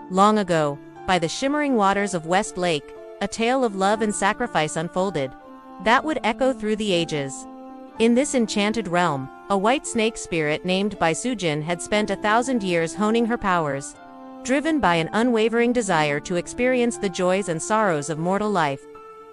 Long ago, by the shimmering waters of West Lake, a tale of love and sacrifice unfolded that would echo through the ages. In this enchanted realm, a white snake spirit named by Suzhen had spent 1,000 years honing her powers. Driven by an unwavering desire to experience the joys and sorrows of mortal life,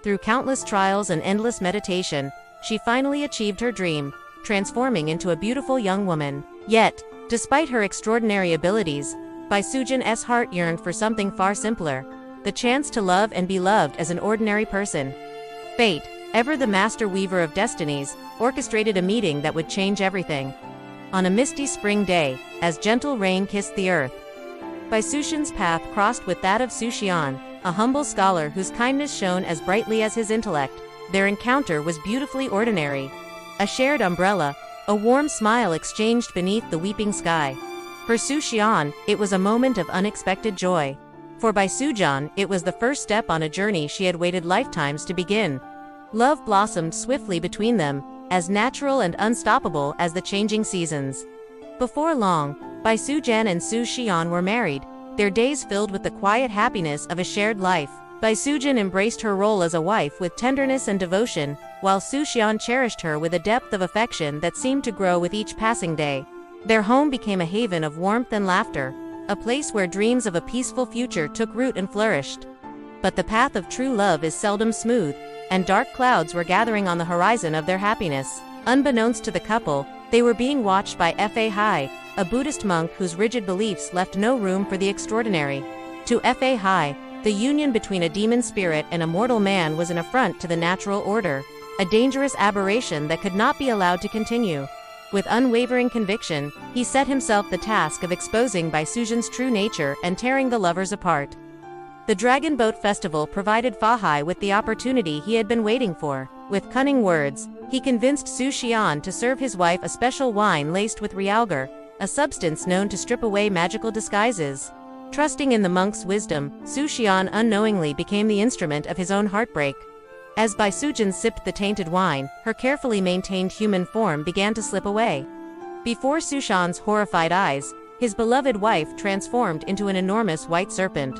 through countless trials and endless meditation, she finally achieved her dream, transforming into a beautiful young woman. Yet, despite her extraordinary abilities, Bai Suzhen's heart yearned for something far simpler, the chance to love and be loved as an ordinary person. Fate, ever the master weaver of destinies, orchestrated a meeting that would change everything. On a misty spring day, as gentle rain kissed the earth, Bai Suzhen's path crossed with that of Xian, a humble scholar whose kindness shone as brightly as his intellect. Their encounter was beautifully ordinary. A shared umbrella, a warm smile exchanged beneath the weeping sky. For Xian, it was a moment of unexpected joy. For Bai Suzhen, it was the first step on a journey she had waited lifetimes to begin. Love blossomed swiftly between them, as natural and unstoppable as the changing seasons. Before long, Bai Suzhen and Xian were married, their days filled with the quiet happiness of a shared life. Bai Suzhen embraced her role as a wife with tenderness and devotion, while Xian cherished her with a depth of affection that seemed to grow with each passing day. Their home became a haven of warmth and laughter, a place where dreams of a peaceful future took root and flourished. But the path of true love is seldom smooth, and dark clouds were gathering on the horizon of their happiness. Unbeknownst to the couple, they were being watched by Fa Hai, a Buddhist monk whose rigid beliefs left no room for the extraordinary. To Fa Hai, the union between a demon spirit and a mortal man was an affront to the natural order, a dangerous aberration that could not be allowed to continue. With unwavering conviction, he set himself the task of exposing Bai Suzhen's true nature and tearing the lovers apart. The Dragon Boat Festival provided Fa Hai with the opportunity he had been waiting for. With cunning words, he convinced Xian to serve his wife a special wine laced with realgar, a substance known to strip away magical disguises. Trusting in the monk's wisdom, Xian unknowingly became the instrument of his own heartbreak. As Bai Suzhen sipped the tainted wine, her carefully maintained human form began to slip away. Before Xian's horrified eyes, his beloved wife transformed into an enormous white serpent.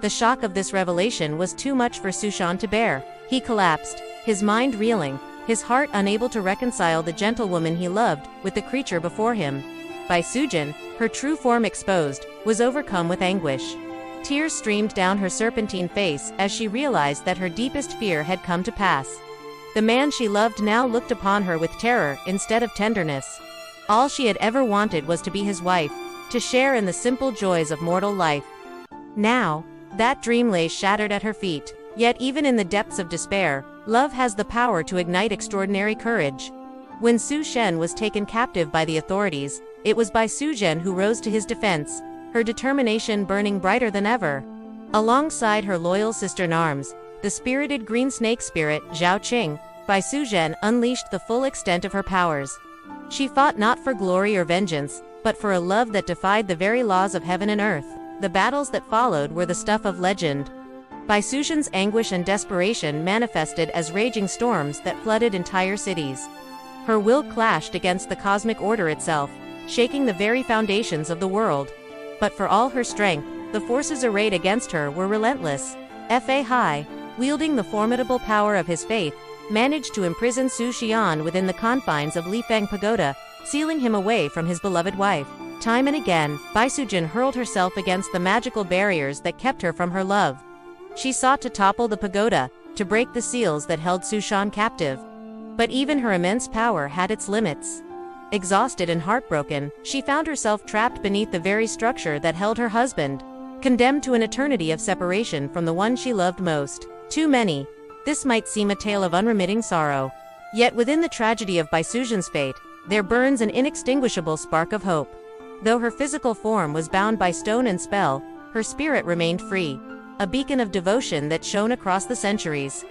The shock of this revelation was too much for Xian to bear. He collapsed, his mind reeling, his heart unable to reconcile the gentlewoman he loved with the creature before him. Bai Suzhen, her true form exposed, was overcome with anguish. Tears streamed down her serpentine face as she realized that her deepest fear had come to pass. The man she loved now looked upon her with terror instead of tenderness. All she had ever wanted was to be his wife, to share in the simple joys of mortal life. Now, that dream lay shattered at her feet. Yet even in the depths of despair, love has the power to ignite extraordinary courage. When Suzhen was taken captive by the authorities, it was Bai Suzhen who rose to his defense, her determination burning brighter than ever. Alongside her loyal sister-in-arms, the spirited green snake spirit, Zhao Qing, Bai Suzhen unleashed the full extent of her powers. She fought not for glory or vengeance, but for a love that defied the very laws of heaven and earth. The battles that followed were the stuff of legend. Bai Suzhen's anguish and desperation manifested as raging storms that flooded entire cities. Her will clashed against the cosmic order itself, shaking the very foundations of the world. But for all her strength, the forces arrayed against her were relentless. Fa Hai, wielding the formidable power of his faith, managed to imprison Xian within the confines of Lifeng Pagoda, sealing him away from his beloved wife. Time and again, Bai Suzhen hurled herself against the magical barriers that kept her from her love. She sought to topple the pagoda, to break the seals that held Xian captive. But even her immense power had its limits. Exhausted and heartbroken, she found herself trapped beneath the very structure that held her husband, condemned to an eternity of separation from the one she loved most. To many, this might seem a tale of unremitting sorrow. Yet within the tragedy of Bai Suzhen's fate, there burns an inextinguishable spark of hope. Though her physical form was bound by stone and spell, her spirit remained free, a beacon of devotion that shone across the centuries.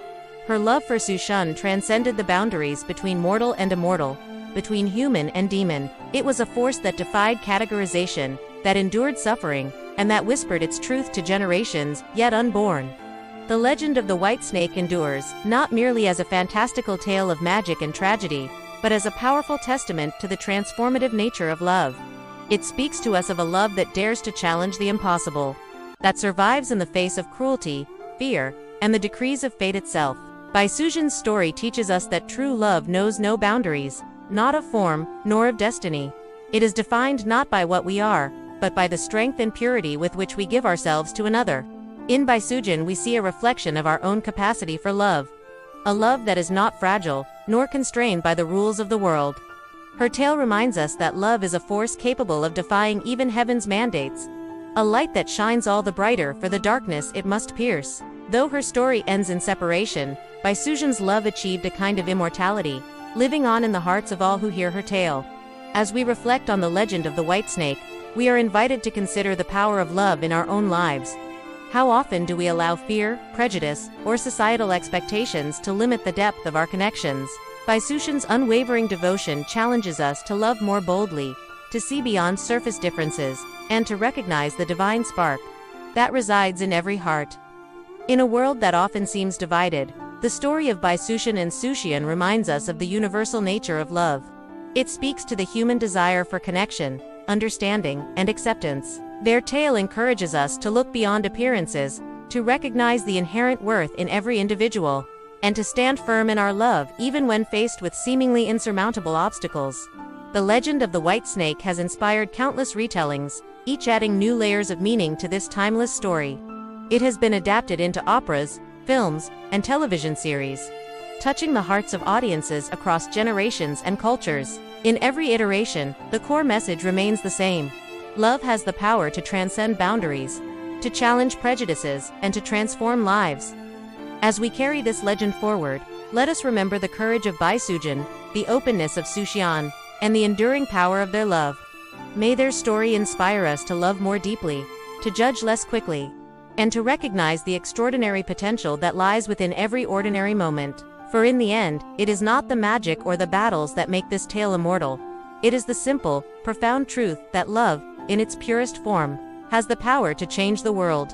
Her love for Suzhen transcended the boundaries between mortal and immortal, between human and demon. It was a force that defied categorization, that endured suffering, and that whispered its truth to generations yet unborn. The legend of the White Snake endures, not merely as a fantastical tale of magic and tragedy, but as a powerful testament to the transformative nature of love. It speaks to us of a love that dares to challenge the impossible, that survives in the face of cruelty, fear, and the decrees of fate itself. Suzhen's story teaches us that true love knows no boundaries, not of form, nor of destiny. It is defined not by what we are, but by the strength and purity with which we give ourselves to another. In Suzhen we see a reflection of our own capacity for love. A love that is not fragile, nor constrained by the rules of the world. Her tale reminds us that love is a force capable of defying even heaven's mandates. A light that shines all the brighter for the darkness it must pierce. Though her story ends in separation, Suzhen's love achieved a kind of immortality, living on in the hearts of all who hear her tale. As we reflect on the legend of the white snake, we are invited to consider the power of love in our own lives. How often do we allow fear, prejudice, or societal expectations to limit the depth of our connections? Suzhen's unwavering devotion challenges us to love more boldly, to see beyond surface differences, and to recognize the divine spark that resides in every heart. In a world that often seems divided, the story of Suzhen and Xian reminds us of the universal nature of love. It speaks to the human desire for connection, understanding, and acceptance. Their tale encourages us to look beyond appearances, to recognize the inherent worth in every individual, and to stand firm in our love even when faced with seemingly insurmountable obstacles. The legend of the white snake has inspired countless retellings, each adding new layers of meaning to this timeless story. It has been adapted into operas, films, and television series, touching the hearts of audiences across generations and cultures. In every iteration, the core message remains the same. Love has the power to transcend boundaries, to challenge prejudices, and to transform lives. As we carry this legend forward, let us remember the courage of Suzhen, the openness of Xian, and the enduring power of their love. May their story inspire us to love more deeply, to judge less quickly, and to recognize the extraordinary potential that lies within every ordinary moment. For in the end, it is not the magic or the battles that make this tale immortal. It is the simple, profound truth that love, in its purest form, has the power to change the world.